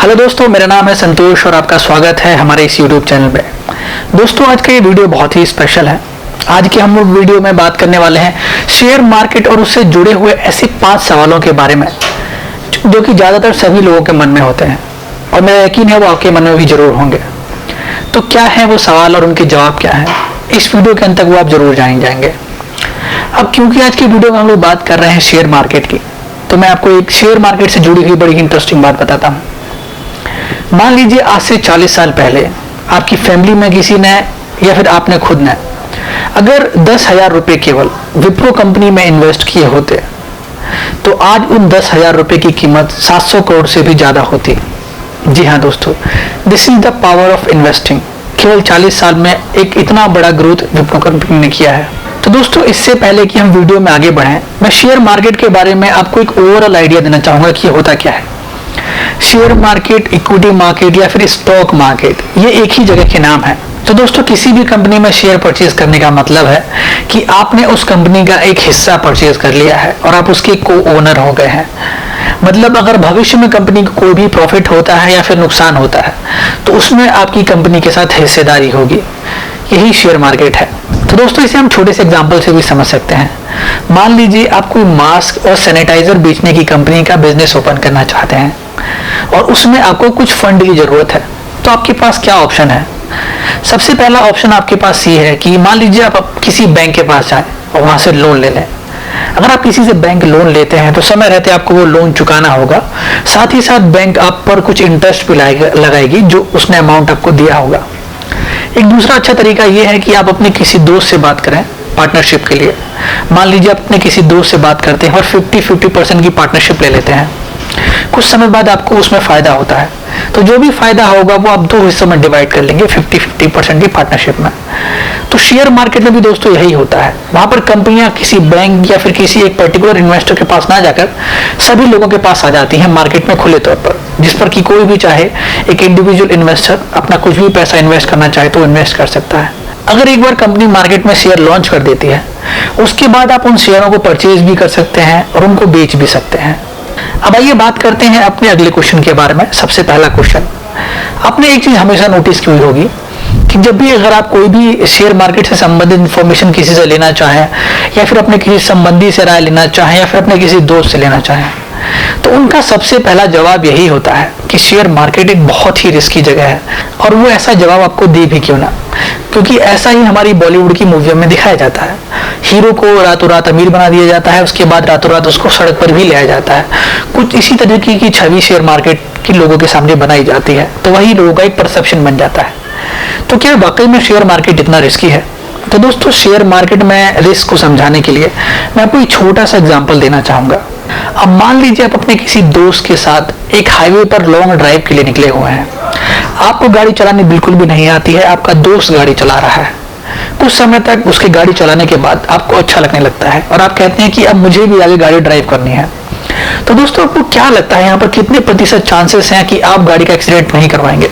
Hello दोस्तों, मेरा नाम है संतोष और आपका स्वागत है हमारे इस YouTube चैनल में। दोस्तों, आज का ये वीडियो बहुत ही स्पेशल है। आज के हम लोग वीडियो में बात करने वाले हैं शेयर मार्केट और उससे जुड़े हुए ऐसे 5 सवालों के बारे में जो कि ज़्यादातर सभी लोगों के मन में होते हैं और मेरा यकीन है वो आपके मन में भी जरूर होंगे। तो क्या है वो सवाल और उनके जवाब क्या है, इस वीडियो के अंत तक वो आप जरूर जान जाएंगे। अब क्योंकि आज की वीडियो में हम लोग बात कर रहे हैं शेयर मार्केट की, तो मैं आपको एक शेयर मार्केट से जुड़ी हुई बड़ी इंटरेस्टिंग बात बताता हूँ। मान लीजिए आज से 40 साल पहले आपकी फैमिली में किसी ने या फिर आपने खुद ने अगर 10,000 रुपये केवल विप्रो कंपनी में इन्वेस्ट किए होते तो आज उन 10,000 रुपये की कीमत 700 करोड़ से भी ज्यादा होती। जी हाँ दोस्तों, this is the power of investing. केवल 40 साल में एक इतना बड़ा ग्रोथ विप्रो कंपनी ने किया है। तो दोस्तों, इससे पहले कि हम वीडियो में आगे बढ़ें, मैं शेयर मार्केट के बारे में आपको एक ओवरऑल आइडिया देना चाहूंगा कि होता क्या है। शेयर मार्केट, इक्विटी मार्केट या फिर स्टॉक मार्केट, ये एक ही जगह के नाम है। तो दोस्तों, किसी भी कंपनी में शेयर परचेज करने का मतलब है कि आपने उस कंपनी का एक हिस्सा परचेज कर लिया है और आप उसके को ओनर हो गए हैं। मतलब अगर भविष्य में कंपनी को कोई भी प्रॉफिट होता है या फिर नुकसान होता है तो उसमें आपकी कंपनी के साथ हिस्सेदारी होगी। यही शेयर मार्केट है। तो दोस्तों, इसे हम छोटे से एग्जांपल से भी समझ सकते हैं। मान लीजिए आप कोई मास्क और सैनिटाइजर बेचने की कंपनी का बिजनेस ओपन करना चाहते हैं और उसमें आपको कुछ फंड की जरूरत है। तो आपके पास क्या ऑप्शन है? सबसे पहला ऑप्शन आपके पास ये है कि मान लीजिए आप किसी बैंक के पास जाएं और वहां से लोन ले लें। अगर आप किसी से बैंक लोन लेते हैं तो समय रहते आपको वो लोन चुकाना होगा, साथ ही साथ बैंक आप पर कुछ इंटरेस्ट भी लगाएगी जो उसने अमाउंट आपको दिया होगा। एक दूसरा अच्छा तरीका यह है कि आप अपने किसी दोस्त से बात करें पार्टनरशिप के लिए। मान लीजिए आप अपने किसी दोस्त से बात करते हैं और 50-50% की पार्टनरशिप ले लेते हैं। कुछ समय बाद आपको उसमें फायदा होता है, तो जो भी फायदा होगा वो आप 2 हिस्सों में डिवाइड कर लेंगे 50-50% की पार्टनरशिप में। तो शेयर मार्केट में भी दोस्तों यही होता है। वहां पर कंपनियां किसी बैंक या फिर किसी एक पर्टिकुलर इन्वेस्टर के पास ना जाकर सभी लोगों के पास आ जाती हैं मार्केट में खुले तौर पर, जिस पर कि कोई भी चाहे एक इंडिविजुअल इन्वेस्टर अपना कुछ भी पैसा इन्वेस्ट करना चाहे तो इन्वेस्ट कर सकता है। अगर एक बार कंपनी मार्केट में शेयर लॉन्च कर देती है, उसके बाद आप उन शेयरों को परचेज भी कर सकते हैं और उनको बेच भी सकते हैं। अब आइए बात करते हैं अपने अगले क्वेश्चन के बारे में। सबसे पहला क्वेश्चन, आपने एक चीज हमेशा नोटिस की होगी कि जब भी अगर आप कोई भी शेयर मार्केट से संबंधित इंफॉर्मेशन किसी से लेना चाहें या फिर अपने किसी संबंधी से राय लेना चाहें या फिर अपने किसी दोस्त से लेना चाहें तो उनका सबसे पहला जवाब यही होता है कि शेयर मार्केट एक बहुत ही रिस्की जगह है। और वो ऐसा जवाब आपको दे भी क्यों ना, क्योंकि ऐसा ही हमारी बॉलीवुड की मूवियों में दिखाया जाता है। हीरो को रातों रात अमीर बना दिया जाता है, उसके बाद रातों रात उसको सड़क पर भी ले आया जाता है। कुछ इसी तरीके की छवि शेयर मार्केट के लोगों के सामने बनाई जाती है, तो वही लोगों का एक परसेप्शन बन जाता है। तो क्या वाकई में शेयर मार्केट इतना रिस्की है? तो दोस्तों, शेयर मार्केट में रिस्क को समझाने के लिए मैं आपको एक छोटा सा एग्जांपल देना चाहूंगा। अब मान लीजिए आप अपने किसी दोस्त के साथ एक हाईवे पर लॉन्ग ड्राइव के लिए निकले हुए हैं। आपको गाड़ी चलानी बिल्कुल भी नहीं आती है, आपका दोस्त गाड़ी चला रहा है। कुछ समय तक उसकी गाड़ी चलाने के बाद आपको अच्छा लगने लगता है और आप कहते हैं कि अब मुझे भी आगे गाड़ी ड्राइव करनी है। तो दोस्तों, आपको क्या लगता है यहाँ पर कितने प्रतिशत चांसेस हैं कि आप गाड़ी का एक्सीडेंट नहीं करवाएंगे?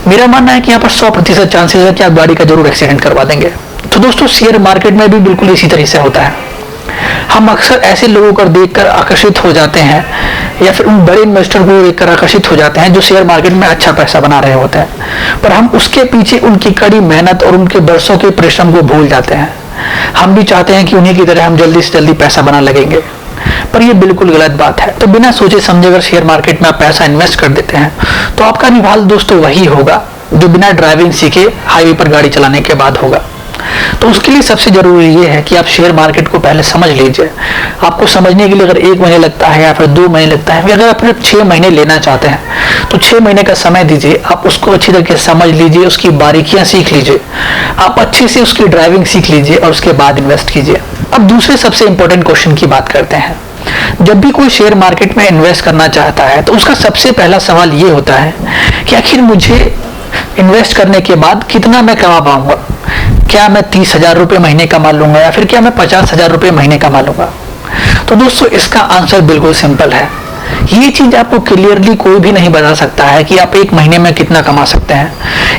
मेरा मानना है कि यहाँ पर 100% चांसेस है कि आप गाड़ी का जरूर एक्सीडेंट करवा देंगे। तो दोस्तों, शेयर मार्केट में भी बिल्कुल इसी तरह से होता है। हम अक्सर ऐसे लोगों को देखकर आकर्षित हो जाते हैं या फिर उन बड़े इन्वेस्टर को देखकर आकर्षित हो जाते हैं जो शेयर मार्केट में अच्छा पैसा बना रहे होते हैं, पर हम उसके पीछे उनकी कड़ी मेहनत और उनके बरसों के परिश्रम को भूल जाते हैं। हम भी चाहते हैं कि उन्हीं की तरह हम जल्दी से जल्दी पैसा बना लगेंगे, पर यह बिल्कुल गलत बात है। तो बिना सोचे समझे अगर शेयर मार्केट में आप पैसा इन्वेस्ट कर देते हैं तो आपका भी हाल दोस्तों वही होगा जो बिना ड्राइविंग सीखे हाईवे पर गाड़ी चलाने के बाद होगा। तो उसके लिए सबसे जरूरी ये है कि आप शेयर मार्केट को पहले समझ लीजिए। आपको समझने के लिए अगर 1 महीने लगता है या फिर 2 महीने लगता है, अगर आप 6 महीने लेना चाहते हैं तो 6 महीने का समय दीजिए। आप उसको अच्छी तरीके से समझ लीजिए, उसकी बारीकियां सीख लीजिए, आप अच्छे से उसकी ड्राइविंग सीख लीजिए और उसके बाद इन्वेस्ट कीजिए। अब दूसरे सबसे इंपॉर्टेंट क्वेश्चन की बात करते हैं। जब भी कोई शेयर मार्केट में इन्वेस्ट करना चाहता है तो उसका सबसे पहला सवाल ये होता है कि आखिर मुझे इन्वेस्ट करने के बाद कितना मैं कमा पाऊंगा? क्या मैं 30,000 रुपये महीने कमा लूंगा या फिर क्या मैं 50,000 रुपये महीने कमा लूंगा? तो दोस्तों, इसका आंसर बिल्कुल सिंपल है। ये चीज आपको क्लियरली कोई भी नहीं बता सकता है कि आप एक महीने में कितना कमा सकते हैं।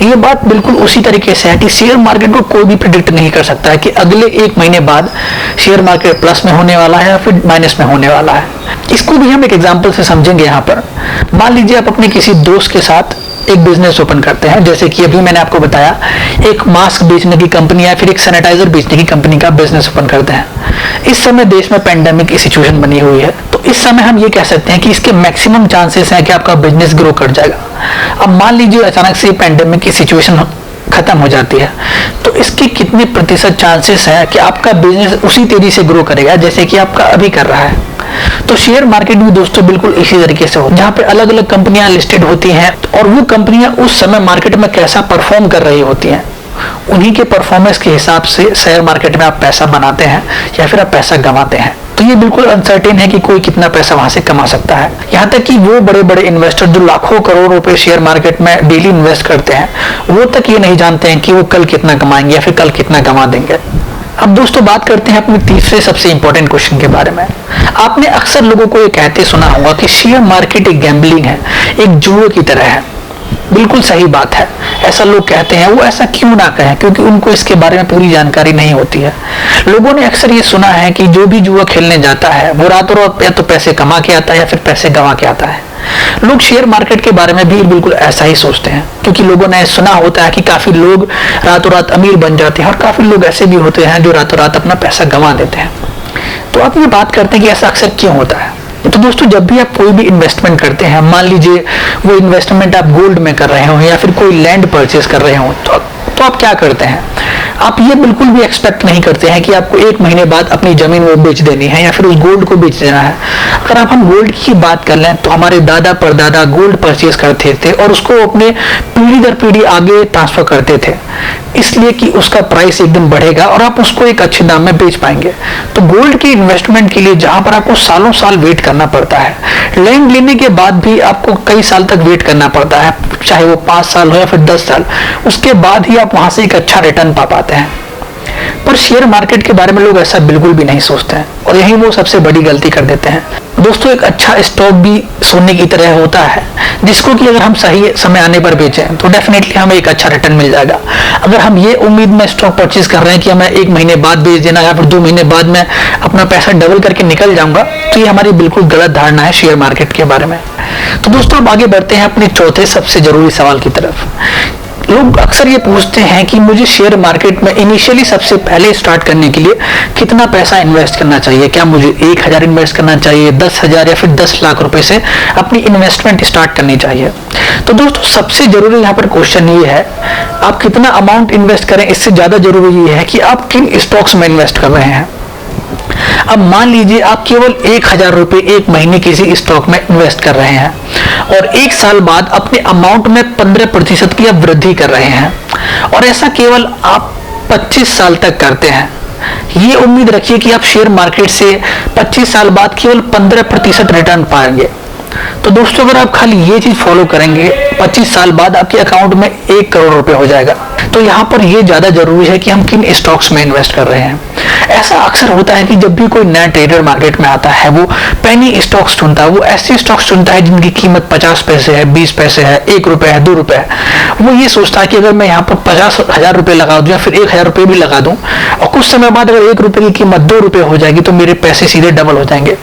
ये बात बिल्कुल उसी तरीके से है कि शेयर मार्केट को कोई भी प्रिडिक्ट नहीं कर सकता है कि अगले एक महीने बाद शेयर मार्केट प्लस में होने वाला है या फिर माइनस में होने वाला है। इसको भी हम एक एग्जांपल से समझेंगे। यहाँ पर मान लीजिए आप अपने किसी दोस्त के साथ एक बिजनेस ओपन करते हैं, जैसे कि अभी मैंने आपको बताया एक मास्क बेचने की कंपनी या फिर एक सैनिटाइजर बेचने की कंपनी का बिजनेस ओपन करते हैं। इस समय देश में पेंडेमिक की सिचुएशन बनी हुई है, तो इस समय हम ये कह सकते हैं कि इसके मैक्सिमम चांसेस हैं कि आपका बिजनेस ग्रो कर जाएगा। अब मान लीजिए अचानक से पेंडेमिक की सिचुएशन खत्म हो जाती है, तो इसके कितने प्रतिशत चांसेस है कि आपका बिजनेस उसी तेजी से ग्रो करेगा जैसे कि आपका अभी कर रहा है। तो शेयर मार्केट भी दोस्तों बिल्कुल इसी तरीके से होता है, जहाँ पे अलग अलग कंपनियां लिस्टेड होती हैं और वो कंपनियां उस समय मार्केट में कैसा परफॉर्म कर रही होती हैं, उन्हीं के परफॉर्मेंस के हिसाब से शेयर मार्केट में आप पैसा बनाते हैं या फिर आप पैसा गंवाते हैं। तो ये बिल्कुल अनसर्टेन है कि कोई कितना पैसा वहां से कमा सकता है। यहाँ तक कि वो बड़े बड़े इन्वेस्टर जो लाखों करोड़ रुपए शेयर मार्केट में डेली इन्वेस्ट करते हैं, वो तक ये नहीं जानते हैं कि वो कल कितना कमाएंगे या फिर कल कितना कमा देंगे। अब दोस्तों बात करते हैं अपने तीसरे सबसे इंपॉर्टेंट क्वेश्चन के बारे में। आपने अक्सर लोगों को ये कहते सुना होगा कि शेयर मार्केट एक गैम्बलिंग है, एक जुए की तरह है। बिल्कुल सही बात है, ऐसा लोग कहते हैं। वो ऐसा क्यों ना कहें, क्योंकि उनको इसके बारे में पूरी जानकारी नहीं होती है। लोगों ने अक्सर ये सुना है कि जो भी जुआ खेलने जाता है वो रातों रात या तो पैसे कमा के आता है या फिर पैसे गंवा के आता है। लोग शेयर मार्केट के बारे में भी बिल्कुल ऐसा ही सोचते हैं, क्योंकि लोगों ने सुना होता है कि काफी लोग रातों रात अमीर बन जाते हैं और काफी लोग ऐसे भी होते हैं जो रातों रात अपना पैसा गंवा देते हैं। तो आप ये बात करते हैं कि ऐसा अक्सर क्यों होता है। तो दोस्तों जब भी आप कोई भी इन्वेस्टमेंट करते हैं, मान लीजिए वो इन्वेस्टमेंट आप गोल्ड में कर रहे हो या फिर कोई लैंड परचेज कर रहे हो, तो आप क्या करते हैं, आप ये बिल्कुल भी एक्सपेक्ट नहीं करते हैं कि आपको एक महीने बाद अपनी जमीन वो बेच देनी है या फिर उस गोल्ड को बेच देना है। अगर आप हम गोल्ड की बात कर लें तो हमारे दादा परदादा गोल्ड परचेज करते थे और उसको अपने पीढ़ी दर पीढ़ी आगे ट्रांसफर करते थे, इसलिए कि उसका प्राइस एकदम बढ़ेगा और आप उसको एक अच्छे दाम में बेच पाएंगे। तो गोल्ड के इन्वेस्टमेंट के लिए जहां पर आपको सालों साल वेट करना पड़ता है, लैंड लेने के बाद भी आपको कई साल तक वेट करना पड़ता है, चाहे वो 5 साल हो या फिर 10 साल, उसके बाद ही आप वहां से एक अच्छा रिटर्न पा पाते हैं। पर शेयर मार्केट के बारे में लोग ऐसा बिल्कुल भी नहीं सोचते हैं और यही वो सबसे बड़ी गलती कर देते हैं। दोस्तों एक अच्छा स्टॉक भी सोने की तरह होता है, जिसको कि अगर हम सही समय आने पर बेचें तो डेफिनेटली हमें एक अच्छा रिटर्न मिल जाएगा। अगर हम ये उम्मीद में स्टॉक परचेज कर रहे हैं कि हमें 1 महीने बाद बेच देना या फिर 2 महीने बाद में अपना पैसा डबल करके निकल जाऊंगा, तो ये हमारी बिल्कुल गलत धारणा है शेयर मार्केट के बारे में। तो दोस्तों अब आगे बढ़ते हैं अपने चौथे सबसे जरूरी सवाल की तरफ। लोग अक्सर ये पूछते हैं कि मुझे शेयर मार्केट में इनिशियली सबसे पहले स्टार्ट करने के लिए कितना पैसा इन्वेस्ट करना चाहिए। क्या मुझे 1000 इन्वेस्ट करना चाहिए, 10,000 या फिर 10 लाख रुपए से अपनी इन्वेस्टमेंट स्टार्ट करनी चाहिए। तो दोस्तों सबसे जरूरी यहाँ पर क्वेश्चन ये है, आप कितना अमाउंट इन्वेस्ट करें, इससे ज्यादा जरूरी ये है कि आप किन स्टॉक्स में इन्वेस्ट कर रहे हैं। अब मान लीजिए आप केवल 1000 रुपए एक महीने किसी स्टॉक में इन्वेस्ट कर रहे हैं और 1 साल बाद अपने अमाउंट में 15% की वृद्धि कर रहे हैं, और ऐसा केवल आप 25 साल तक करते हैं। ये उम्मीद रखिए कि आप शेयर मार्केट से 25 साल बाद केवल 15% रिटर्न पाएंगे। तो दोस्तों अगर आप खाली ये चीज फॉलो करेंगे, 25 साल बाद आपके अकाउंट में 1 करोड़ रुपए हो जाएगा। तो यहाँ पर ये ज्यादा जरूरी है कि हम किन स्टॉक्स में इन्वेस्ट कर रहे हैं। ऐसा अक्सर होता है कि जब भी कोई नया ट्रेडर मार्केट में आता है वो पेनी स्टॉक्स चुनता है, वो ऐसे स्टॉक्स चुनता है जिनकी कीमत 50 पैसे है, 20 पैसे है, 1 रुपए है, 2 रुपए है। वो ये सोचता है कि अगर मैं यहाँ पर 50,000 रुपए लगा दूं या फिर 1000 रुपए भी लगा दूं और कुछ समय बाद अगर 1 रुपए की कीमत 2 रुपए हो जाएगी तो मेरे पैसे सीधे डबल हो जाएंगे।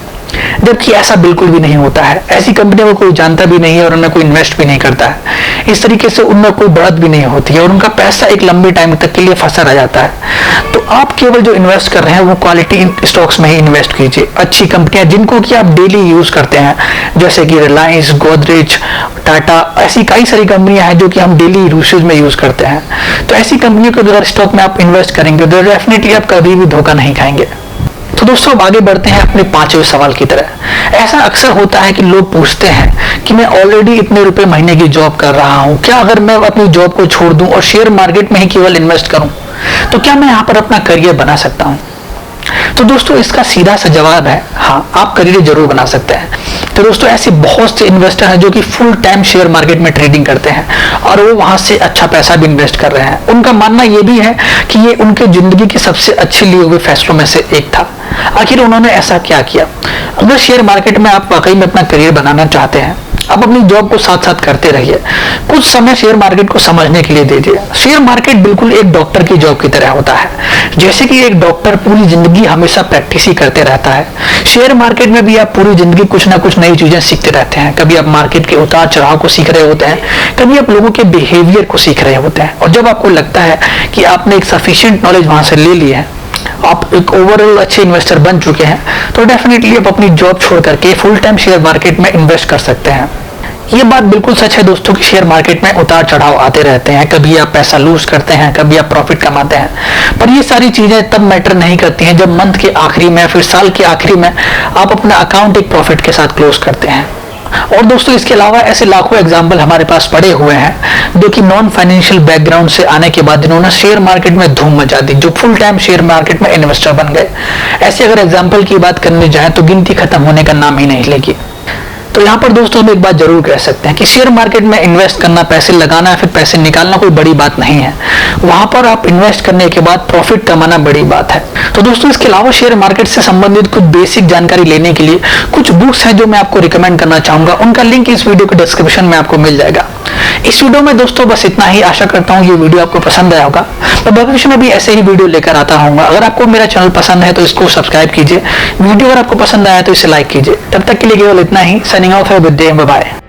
जबकि ऐसा बिल्कुल भी नहीं होता है। ऐसी कंपनियों को कोई जानता भी नहीं है और उनमें कोई इन्वेस्ट भी नहीं करता है। इस तरीके से उनमें कोई बढ़त भी नहीं होती है और उनका पैसा एक लंबे टाइम तक के लिए फंसा रह जाता है। तो आप केवल जो इन्वेस्ट कर रहे हैं वो क्वालिटी स्टॉक्स में ही इन्वेस्ट कीजिए, अच्छी कंपनियां जिनको कि आप डेली यूज करते हैं, जैसे कि रिलायंस, गोदरेज, टाटा, ऐसी कई सारी कंपनियां हैं जो कि हम डेली यूसेज में यूज करते हैं। तो ऐसी कंपनियों को अगर स्टॉक में आप इन्वेस्ट करेंगे तो डेफिनेटली आप कभी भी धोखा नहीं खाएंगे। तो दोस्तों अब आगे बढ़ते हैं अपने 5वें सवाल की तरह। ऐसा अक्सर होता है कि लोग पूछते हैं कि मैं ऑलरेडी इतने रुपए महीने की जॉब कर रहा हूं, क्या अगर मैं अपनी जॉब को छोड़ दूं और शेयर मार्केट में ही केवल इन्वेस्ट करूं तो क्या मैं यहाँ पर अपना करियर बना सकता हूं। तो दोस्तों इसका सीधा सा जवाब है हाँ, आप करियर जरूर बना सकते हैं। तो दोस्तों ऐसे बहुत से इन्वेस्टर हैं जो कि फुल टाइम शेयर मार्केट में ट्रेडिंग करते हैं और वो वहां से अच्छा पैसा भी इन्वेस्ट कर रहे हैं। उनका मानना ये भी है कि ये उनके जिंदगी के सबसे अच्छे लिए हुए फैसलों में से एक था। आखिर उन्होंने ऐसा क्या किया? अगर शेयर मार्केट में आप वाकई में अपना करियर बनाना चाहते हैं, आप अपनी जॉब को साथ साथ करते रहिए, कुछ समय शेयर मार्केट को समझने के लिए दीजिए। शेयर मार्केट बिल्कुल एक डॉक्टर की जॉब की तरह होता है। जैसे कि एक डॉक्टर पूरी जिंदगी हमेशा प्रैक्टिस ही करते रहता है, शेयर मार्केट में भी आप पूरी जिंदगी कुछ ना कुछ नई चीजें सीखते रहते हैं। कभी आप मार्केट के उतार चढ़ाव को सीख रहे होते हैं, कभी आप लोगों के बिहेवियर को सीख रहे होते हैं, और जब आपको लगता है कि आपने एक सफिशिएंट नॉलेज वहां से ले ली है, आप एक ओवरऑल अच्छे इन्वेस्टर बन चुके हैं, तो डेफिनेटली आप अपनी जॉब छोड़ करके फुल टाइम शेयर मार्केट में इन्वेस्ट कर सकते हैं। ये बात बिल्कुल सच है दोस्तों कि शेयर मार्केट में उतार चढ़ाव आते रहते हैं। कभी आप पैसा लूज करते हैं, कभी आप प्रॉफिट कमाते हैं, पर ये सारी चीजें तब मैटर नहीं करती हैं जब मंथ के आखिरी में, फिर साल के आखिरी में आप अपना अकाउंट एक प्रॉफिट के साथ क्लोज करते हैं। और दोस्तों, इसके अलावा ऐसे लाखों एग्जाम्पल हमारे पास पड़े हुए हैं जो कि नॉन फाइनेंशियल बैकग्राउंड से आने के बाद जिन्होंने शेयर मार्केट में धूम मचा दी, जो फुल टाइम शेयर मार्केट में इन्वेस्टर बन गए। ऐसे अगर एग्जाम्पल की बात करने जाए तो गिनती खत्म होने का नाम ही नहीं लेगी। तो यहाँ पर दोस्तों हम एक बात जरूर कह सकते हैं कि शेयर मार्केट में इन्वेस्ट करना, पैसे लगाना, फिर पैसे निकालना कोई बड़ी बात नहीं है। वहां पर आप इन्वेस्ट करने के बाद प्रॉफिट कमाना बड़ी बात है। तो दोस्तों, इसके अलावा शेयर मार्केट से संबंधित कुछ बेसिक जानकारी लेने के लिए कुछ बुक्स हैं जो मैं आपको रिकमेंड करना चाहूंगा। उनका लिंक इस वीडियो के डिस्क्रिप्शन में आपको मिल जाएगा। इस वीडियो में दोस्तों बस इतना ही। आशा करता हूँ ये वीडियो आपको पसंद आया होगा। मैं भविष्य में भी ऐसे ही वीडियो लेकर आता रहूंगा। अगर आपको मेरा चैनल पसंद है तो इसको सब्सक्राइब कीजिए। वीडियो अगर आपको पसंद आया तो इसे लाइक कीजिए। तब तक के लिए केवल इतना ही। साइनिंग ऑफ है। Good day, bye bye.